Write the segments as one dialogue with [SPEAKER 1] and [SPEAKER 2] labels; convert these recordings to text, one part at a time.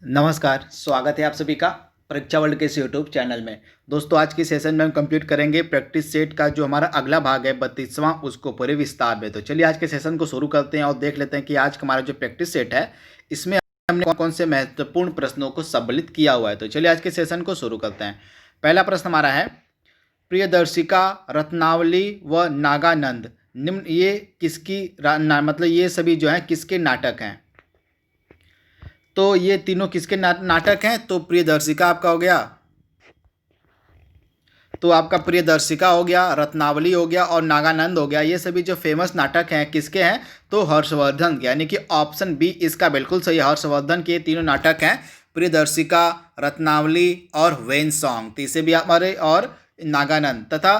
[SPEAKER 1] नमस्कार, स्वागत है आप सभी का परीक्षा वर्ल्ड के इस यूट्यूब चैनल में। दोस्तों, आज की सेशन में हम कंप्लीट करेंगे प्रैक्टिस सेट का जो हमारा अगला भाग है 32वां, उसको पूरे विस्तार में। तो चलिए आज के सेशन को शुरू करते हैं और देख लेते हैं कि आज का हमारा जो प्रैक्टिस सेट है इसमें हमने कौन कौन से महत्वपूर्ण प्रश्नों को सम्मिलित किया हुआ है। तो चलिए आज के सेशन को शुरू करते हैं। पहला प्रश्न हमारा है, प्रियदर्शिका, रत्नावली व नागानंद निम्न ये किसकी मतलब ये सभी जो है किसके नाटक हैं। तो ये तीनों किसके नाटक हैं? तो प्रियदर्शिका आपका हो गया, तो आपका प्रियदर्शिका हो गया, रत्नावली हो गया और नागानंद हो गया। ये सभी जो फेमस नाटक हैं किसके हैं? तो हर्षवर्धन, यानी कि ऑप्शन बी इसका बिल्कुल सही। हर्षवर्धन के तीनों नाटक हैं, प्रियदर्शिका, रत्नावली और वेनसॉन्ग, तीसरे भी हमारे, और नागानंद। तथा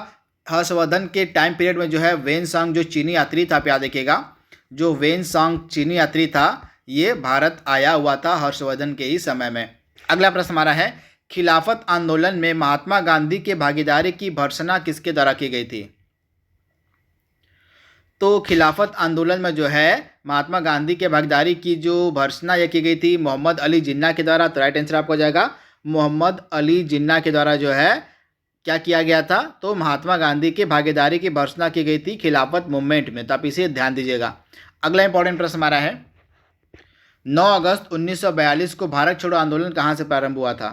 [SPEAKER 1] हर्षवर्धन के टाइम पीरियड में जो है वेनसॉन्ग जो चीनी यात्री था, आप याद देखिएगा, जो वेनसॉन्ग चीनी यात्री था ये भारत आया हुआ था हर्षवर्धन के ही समय में। अगला प्रश्न हमारा है, खिलाफत आंदोलन में महात्मा गांधी के भागीदारी की भर्त्सना किसके द्वारा की गई थी? तो खिलाफत आंदोलन में जो है महात्मा गांधी के भागीदारी की जो भर्त्सना यह की गई थी मोहम्मद अली जिन्ना के द्वारा। तो राइट आंसर आपको हो जाएगा मोहम्मद अली जिन्ना के द्वारा जो है क्या किया गया था? तो महात्मा गांधी की भागीदारी की भर्त्सना की गई थी खिलाफत मूवमेंट में। तो आप इसे ध्यान दीजिएगा। अगला इंपॉर्टेंट प्रश्न हमारा है, 9 अगस्त 1942 को भारत छोड़ो आंदोलन कहाँ से प्रारंभ हुआ था?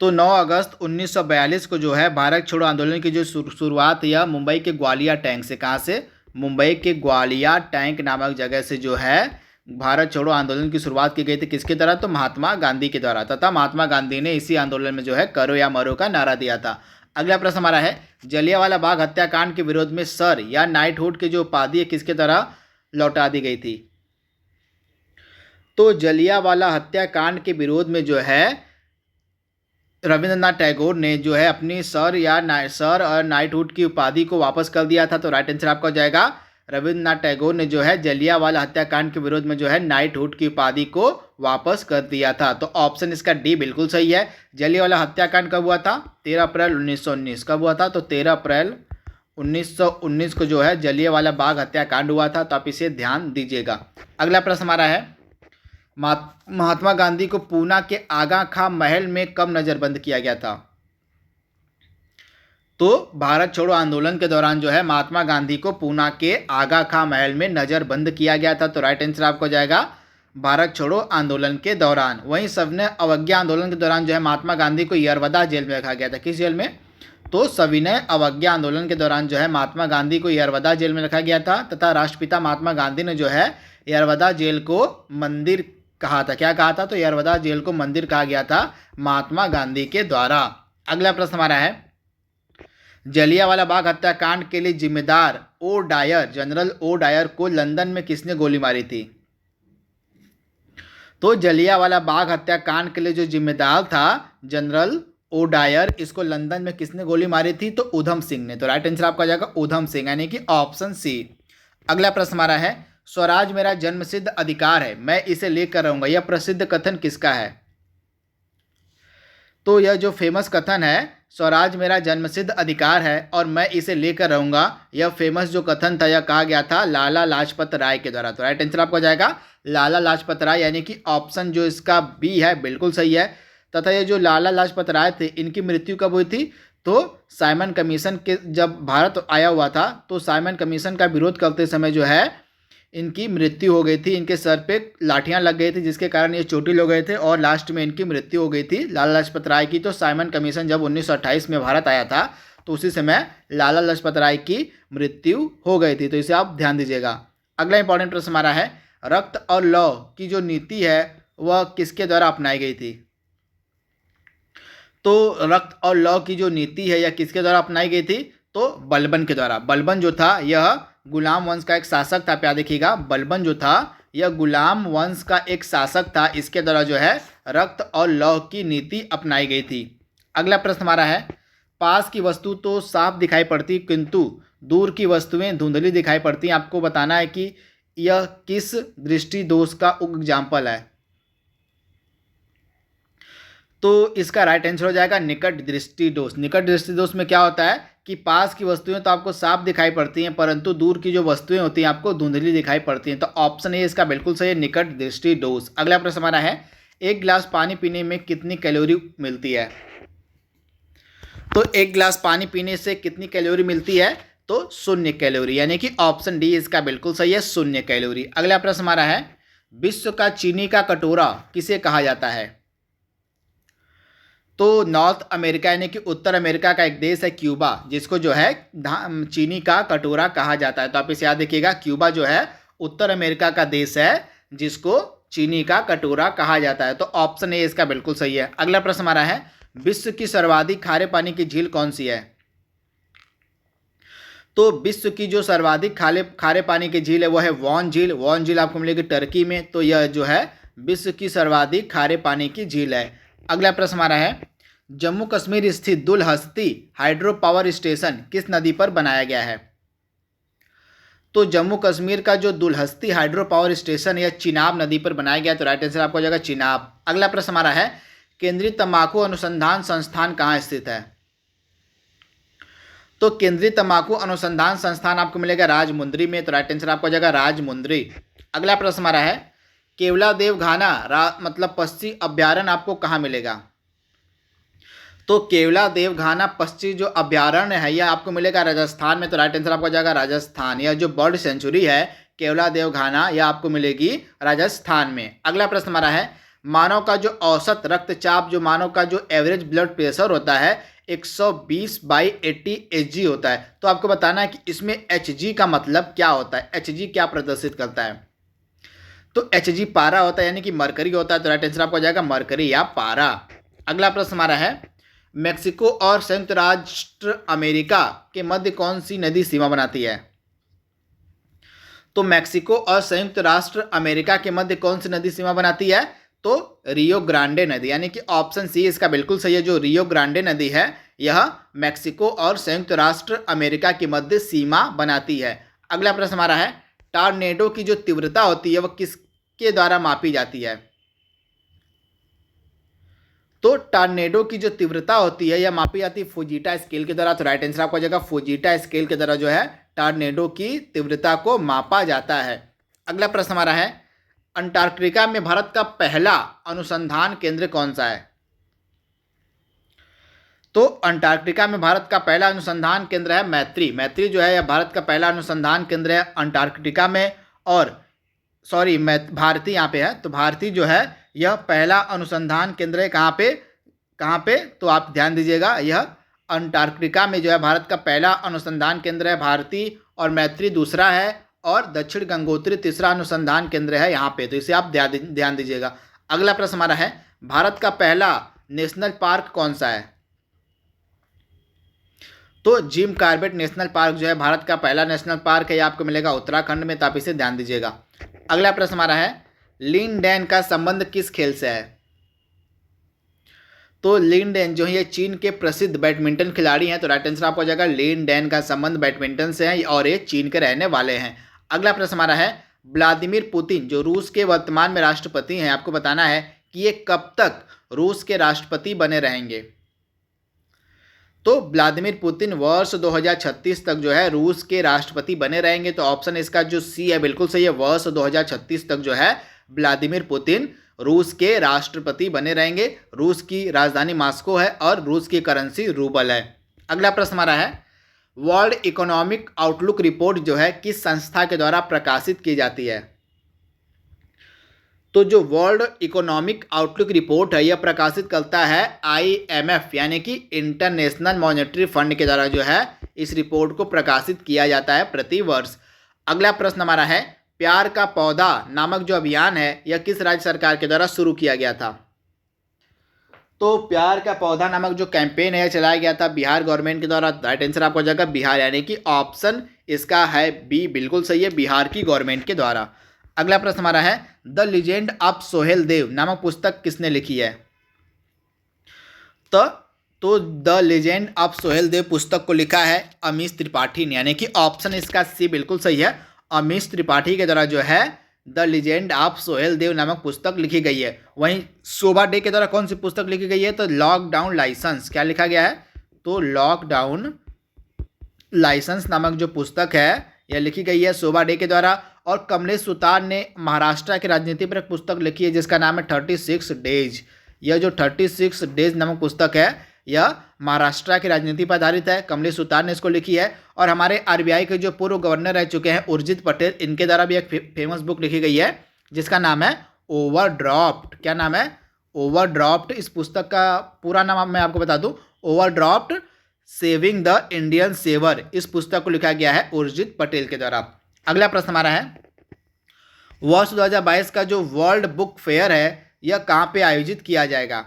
[SPEAKER 1] तो 9 अगस्त 1942 को जो है भारत छोड़ो आंदोलन की जो शुरुआत या मुंबई के ग्वालिया टैंक से, कहाँ से? मुंबई के ग्वालिया टैंक नामक जगह से जो है भारत छोड़ो आंदोलन की शुरुआत की गई थी। किसके द्वारा? तो महात्मा गांधी के द्वारा। तथा महात्मा गांधी ने इसी आंदोलन में जो है करो या मरो का नारा दिया था। अगला प्रश्न हमारा है, जलियांवाला बाग हत्याकांड के विरोध में सर या नाइटहुड की जो उपाधि है किसके द्वारा लौटा दी गई थी? तो जलियांवाला हत्याकांड के विरोध में जो है रविंद्रनाथ टैगोर ने जो है अपनी सर और नाइटहुड की उपाधि को वापस कर दिया था। तो राइट आंसर आपका हो जाएगा, रविंद्रनाथ टैगोर ने जो है जलियांवाला हत्याकांड के विरोध में जो है नाइटहुड की उपाधि को वापस कर दिया था। तो ऑप्शन इसका डी बिल्कुल सही है। जलियांवाला हत्याकांड कब हुआ था? 13 अप्रैल 1919। कब हुआ था? तो 13 अप्रैल 1919 को जो है जलियांवाला बाग हत्याकांड हुआ था। तो आप इसे ध्यान दीजिएगा। अगला प्रश्न हमारा है, महात्मा गांधी को पूना के आगा खां महल में कब नजरबंद किया गया था? तो भारत छोड़ो आंदोलन के दौरान जो है महात्मा गांधी को पूना के आगा खां महल में नजरबंद किया गया था। तो राइट आंसर आपको जाएगा भारत छोड़ो आंदोलन के दौरान। वहीं सविनय अवज्ञा आंदोलन के दौरान जो है महात्मा गांधी को यरवदा जेल में रखा गया था। किस जेल में? तो सविनय अवज्ञा आंदोलन के दौरान जो है महात्मा गांधी को यरवदा जेल में रखा गया था। तथा राष्ट्रपिता महात्मा गांधी ने जो है यरवदा जेल को मंदिर कहा था। क्या कहा था? तो यरवदा जेल को मंदिर कहा गया था महात्मा गांधी के द्वारा। अगला प्रश्न हमारा है, जलियांवाला बाग हत्याकांड के लिए जिम्मेदार O Dyer, general O Dyer को लंदन में किसने गोली मारी थी? तो जलियांवाला बाग हत्याकांड के लिए जो जिम्मेदार था जनरल ओ डायर, इसको लंदन में किसने गोली मारी थी? तो उधम सिंह ने। तो राइट आंसर आपका जाएगा उधम सिंह, यानी कि ऑप्शन सी। अगला प्रश्न हमारा है, स्वराज मेरा जन्मसिद्ध अधिकार है, मैं इसे लेकर रहूंगा, यह प्रसिद्ध कथन किसका है? तो यह जो फेमस कथन है स्वराज मेरा जन्मसिद्ध अधिकार है और मैं इसे लेकर रहूंगा, यह फेमस जो कथन था यह कहा गया था लाला लाजपत राय के द्वारा। तो राइट आंसर आपको जाएगा लाला लाजपत राय, यानी कि ऑप्शन जो इसका बी है बिल्कुल सही है। तथा ये जो लाला लाजपत राय थे इनकी मृत्यु कब हुई थी? तो साइमन कमीशन के जब भारत आया हुआ था तो साइमन कमीशन का विरोध करते समय जो है इनकी मृत्यु हो गई थी। इनके सर पे लाठियां लग गई थी जिसके कारण ये चोटिल हो गए थे और लास्ट में इनकी मृत्यु हो गई थी लाला लाजपत राय की। तो साइमन कमीशन जब 1928 में भारत आया था तो उसी समय लाला लाजपत राय की मृत्यु हो गई थी। तो इसे आप ध्यान दीजिएगा। अगला इंपॉर्टेंट प्रश्न हमारा है, रक्त और लौ की जो नीति है वह किसके द्वारा अपनाई गई थी? तो रक्त और लौ की जो नीति है यह किसके द्वारा अपनाई गई थी? तो बलबन के द्वारा। बलबन जो था यह गुलाम वंश का एक शासक था। प्यार देखिएगा, बलबन जो था यह गुलाम वंश का एक शासक था। इसके द्वारा जो है रक्त और लौ की नीति अपनाई गई थी। अगला प्रश्न हमारा है, पास की वस्तु तो साफ दिखाई पड़ती किंतु दूर की वस्तुएं धुंधली दिखाई पड़ती हैं। आपको बताना है कि यह किस दृष्टि दोष का एग्जाम्पल है? तो इसका राइट आंसर हो जाएगा निकट दृष्टि दोष। निकट दृष्टि दोष में क्या होता है कि पास की वस्तुएं तो आपको साफ दिखाई पड़ती हैं, परंतु दूर की जो वस्तुएं होती हैं आपको धुंधली दिखाई पड़ती हैं। तो ऑप्शन ए इसका बिल्कुल सही है, निकट दृष्टि दोष। अगला प्रश्न हमारा है, एक गिलास पानी पीने में कितनी कैलोरी मिलती है? तो एक गिलास पानी पीने से कितनी कैलोरी मिलती है? तो 0 कैलोरी, यानी कि ऑप्शन डी इसका बिल्कुल सही है, 0 कैलोरी। अगला प्रश्न हमारा है, विश्व का चीनी का कटोरा किसे कहा जाता है? तो नॉर्थ अमेरिका यानी कि उत्तर अमेरिका का एक देश है क्यूबा, जिसको जो है चीनी का कटोरा कहा जाता है। तो आप इसे याद रखिएगा, क्यूबा जो है उत्तर अमेरिका का देश है जिसको चीनी का कटोरा कहा जाता है। तो ऑप्शन ए इसका बिल्कुल सही है। अगला प्रश्न हमारा है, विश्व की सर्वाधिक खारे पानी की झील कौन सी है? तो विश्व की जो सर्वाधिक खारे पानी की झील है वो है वॉन झील। वॉन झील आपको मिलेगी टर्की में। तो यह जो है विश्व की सर्वाधिक खारे पानी की झील है। अगला प्रश्न हमारा है, जम्मू कश्मीर स्थित दुलहस्ती हाइड्रो पावर स्टेशन किस नदी पर बनाया गया है? तो जम्मू कश्मीर का जो दुलहस्ती हाइड्रो पावर स्टेशन है चिनाब नदी पर बनाया गया। तो राइट आंसर आपको हो जाएगा चिनाब। अगला प्रश्न हमारा है, केंद्रीय तंबाकू अनुसंधान संस्थान कहाँ स्थित है? तो केंद्रीय तंबाकू अनुसंधान संस्थान आपको मिलेगा राजमुंद्री में। तो राइट आंसर आपको हो जाएगा राजमुंद्री। अगला प्रश्न हमारा है, केवलादेव घाना मतलब पक्षी अभ्यारण्य आपको कहाँ मिलेगा? तो केवलादेव घाना पक्षी जो अभ्यारण्य है यह आपको मिलेगा राजस्थान में। तो राइट आंसर आपको हो जाएगा राजस्थान। यह जो बर्ड सेंचुरी है केवलादेव घाना यह आपको मिलेगी राजस्थान में। अगला प्रश्न हमारा है, मानव का जो औसत रक्तचाप, जो मानव का जो एवरेज ब्लड प्रेशर होता है 120/80 Hg होता है। तो आपको बताना है कि इसमें Hg का मतलब क्या होता है, Hg क्या प्रदर्शित करता है? तो Hg पारा होता है, यानी कि मरकरी होता है। तो राइट आंसर आपको हो जाएगा मरकरी या पारा। अगला प्रश्न हमारा है, मेक्सिको और संयुक्त राष्ट्र अमेरिका के मध्य कौन सी नदी सीमा बनाती है? तो मेक्सिको और संयुक्त राष्ट्र अमेरिका के मध्य कौन सी नदी सीमा बनाती है? तो रियो ग्रांडे नदी, यानी कि ऑप्शन सी इसका बिल्कुल सही है। जो रियो ग्रांडे नदी है यह मेक्सिको और संयुक्त राष्ट्र अमेरिका के मध्य सीमा बनाती है। अगला प्रश्न हमारा है, टॉर्नेडो की जो तीव्रता होती है वह किसके द्वारा मापी जाती है? तो टॉर्नेडो की जो तीव्रता होती है यह मापी जाती है फुजीटा स्केल के द्वारा। तो राइट आंसर आपको हो जाएगा फुजीटा स्केल के द्वारा जो है टॉर्नेडो की तीव्रता को मापा जाता है। अगला प्रश्न हमारा है, अंटार्कटिका में भारत का पहला अनुसंधान केंद्र कौन सा है? तो अंटार्कटिका में भारत का पहला अनुसंधान केंद्र है मैत्री। मैत्री जो है यह भारत का पहला अनुसंधान केंद्र है अंटार्कटिका में। और सॉरी भारती यहाँ पे है, तो भारती जो है यह पहला अनुसंधान केंद्र है। कहाँ पे? तो आप ध्यान दीजिएगा, यह अंटार्कटिका में जो है भारत का पहला अनुसंधान केंद्र है भारती, और मैत्री दूसरा है, और दक्षिण गंगोत्री तीसरा अनुसंधान केंद्र है यहाँ पे। तो इसे आप ध्यान दीजिएगा। अगला प्रश्न हमारा है, भारत का पहला नेशनल पार्क कौन सा है? तो जिम कॉर्बेट नेशनल पार्क जो है भारत का पहला नेशनल पार्क है, ये आपको मिलेगा उत्तराखंड में। तो आप इसे ध्यान दीजिएगा। अगला प्रश्न हमारा है, लिन डैन का संबंध किस खेल से है? तो लिन डैन जो है ये चीन के प्रसिद्ध बैडमिंटन खिलाड़ी हैं। तो राइट आंसर आपको हो जाएगा लिन डैन का संबंध बैडमिंटन से है और ये चीन के रहने वाले हैं। अगला प्रश्न हमारा है, व्लादिमीर पुतिन जो रूस के वर्तमान में राष्ट्रपति हैं, आपको बताना है कि ये कब तक रूस के राष्ट्रपति बने रहेंगे? तो व्लादिमीर पुतिन वर्ष 2036 तक जो है रूस के राष्ट्रपति बने रहेंगे। तो ऑप्शन इसका जो सी है बिल्कुल सही है, वर्ष 2036 तक जो है व्लादिमीर पुतिन रूस के राष्ट्रपति बने रहेंगे। रूस की राजधानी मॉस्को है और रूस की करेंसी रूबल है। अगला प्रश्न हमारा है, वर्ल्ड इकोनॉमिक आउटलुक रिपोर्ट जो है किस संस्था के द्वारा प्रकाशित की जाती है? तो जो वर्ल्ड इकोनॉमिक आउटलुक रिपोर्ट है यह प्रकाशित करता है IMF यानी कि इंटरनेशनल मॉनेटरी फंड के द्वारा जो है इस रिपोर्ट को प्रकाशित किया जाता है प्रति वर्ष। अगला प्रश्न हमारा है, प्यार का पौधा नामक जो अभियान है यह किस राज्य सरकार के द्वारा शुरू किया गया था? तो प्यार का पौधा नामक जो कैंपेन है चलाया गया था बिहार गवर्नमेंट के द्वारा। राइट आंसर आपको हो जाएगा बिहार, यानी कि ऑप्शन इसका है बी बिल्कुल सही है, बिहार की गवर्नमेंट के द्वारा। अगला प्रश्न हमारा है, द लीजेंड ऑफ सोहेल देव नामक पुस्तक किसने लिखी है? तो द लीजेंड ऑफ सोहेल देव पुस्तक को लिखा है अमीश त्रिपाठी ने, यानी कि ऑप्शन इसका सी बिल्कुल सही है, अमीश त्रिपाठी के द्वारा जो है द लीजेंड ऑफ सोहेल देव नामक पुस्तक लिखी गई है। वहीं शोभा डे के द्वारा कौन सी पुस्तक लिखी गई है? तो लॉकडाउन लाइसेंस क्या लिखा गया है? तो लॉकडाउन लाइसेंस नामक जो पुस्तक है यह लिखी गई है शोभा डे के द्वारा। और कमलेश सुतार ने महाराष्ट्र की राजनीति पर एक पुस्तक लिखी है जिसका नाम है 36 डेज। यह जो 36 डेज नामक पुस्तक है यह महाराष्ट्र की राजनीति पर आधारित है। कमलेश सुतार ने इसको लिखी है। और हमारे आरबीआई के जो पूर्व गवर्नर रह चुके हैं उर्जित पटेल, इनके द्वारा भी एक फेमस बुक लिखी गई है जिसका नाम है ओवरड्राफ्ट। क्या नाम है? ओवरड्राफ्ट। इस पुस्तक का पूरा नाम मैं आपको बता दूं, overdraft saving the Indian saver. इस पुस्तक को लिखा गया है उर्जित पटेल के द्वारा। अगला प्रश्न हमारा है, वर्ष 2022 का जो वर्ल्ड बुक फेयर है यह कहाँ पे आयोजित किया जाएगा?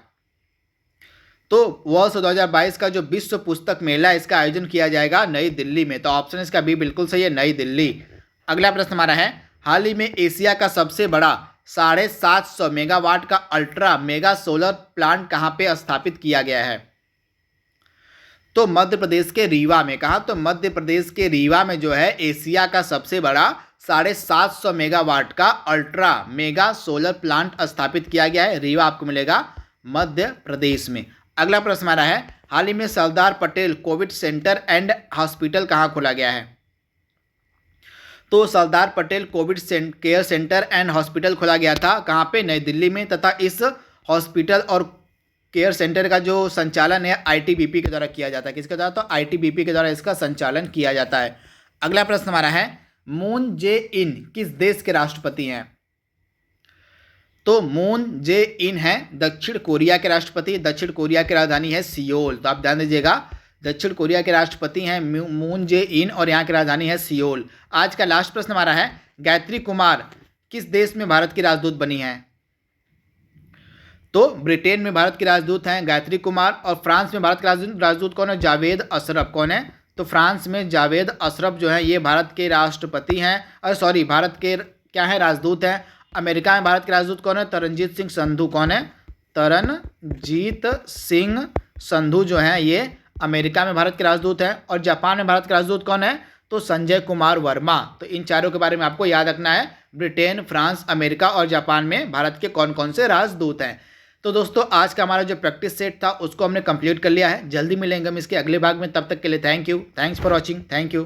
[SPEAKER 1] तो वर्ष 2022 का जो विश्व पुस्तक मेला है इसका आयोजन किया जाएगा नई दिल्ली में। तो ऑप्शन इसका बी बिल्कुल सही है, नई दिल्ली। अगला प्रश्न हमारा है, हाल ही में एशिया का सबसे बड़ा 750 मेगावाट का अल्ट्रा मेगा सोलर प्लांट कहाँ पे स्थापित किया गया है? तो मध्य प्रदेश के रीवा में। कहा? तो मध्य प्रदेश के रीवा में जो है एशिया का सबसे बड़ा 750 मेगावाट का अल्ट्रा मेगा सोलर प्लांट स्थापित किया गया है। रीवा आपको मिलेगा मध्य प्रदेश में। अगला प्रश्न हमारा है, हाल ही में Sardar Patel covid centre and hospital कहाँ खोला गया है? तो Sardar Patel covid care centre and hospital खोला गया था। कहाँ पे? नई दिल्ली में। तथा इस हॉस्पिटल और केयर सेंटर का जो संचालन है आईटीबीपी के द्वारा किया जाता है। किसके द्वारा? तो आईटीबीपी के द्वारा इसका संचालन किया जाता है। अगला प्रश्न हमारा है, मून जे इन किस देश के राष्ट्रपति हैं? तो मून जे इन है दक्षिण कोरिया के राष्ट्रपति। दक्षिण कोरिया की राजधानी है सियोल। तो आप ध्यान दीजिएगा, दक्षिण कोरिया के राष्ट्रपति हैं मून जे इन और यहाँ की राजधानी है सियोल। आज का लास्ट प्रश्न हमारा है, गायत्री कुमार किस देश में भारत की राजदूत बनी है? तो ब्रिटेन में भारत की राजदूत हैं गायत्री कुमार। और फ्रांस में भारत के राजदूत कौन है? जावेद अशरफ। कौन है? तो फ्रांस में जावेद अशरफ जो है ये भारत के राष्ट्रपति हैं, और सॉरी भारत के क्या है? राजदूत हैं। अमेरिका में भारत के राजदूत कौन है? तरनजीत सिंह संधू। कौन है? तरनजीत सिंह संधू जो हैं ये अमेरिका में भारत के राजदूत हैं। और जापान में भारत के राजदूत कौन है? तो संजय कुमार वर्मा। तो इन चारों के बारे में आपको याद रखना है, ब्रिटेन, फ्रांस, अमेरिका और जापान में भारत के कौन कौन से राजदूत हैं। तो दोस्तों आज का हमारा जो प्रैक्टिस सेट था उसको हमने कंप्लीट कर लिया है। जल्दी मिलेंगे हम इसके अगले भाग में, तब तक के लिए thank you, thanks for watching, thank you.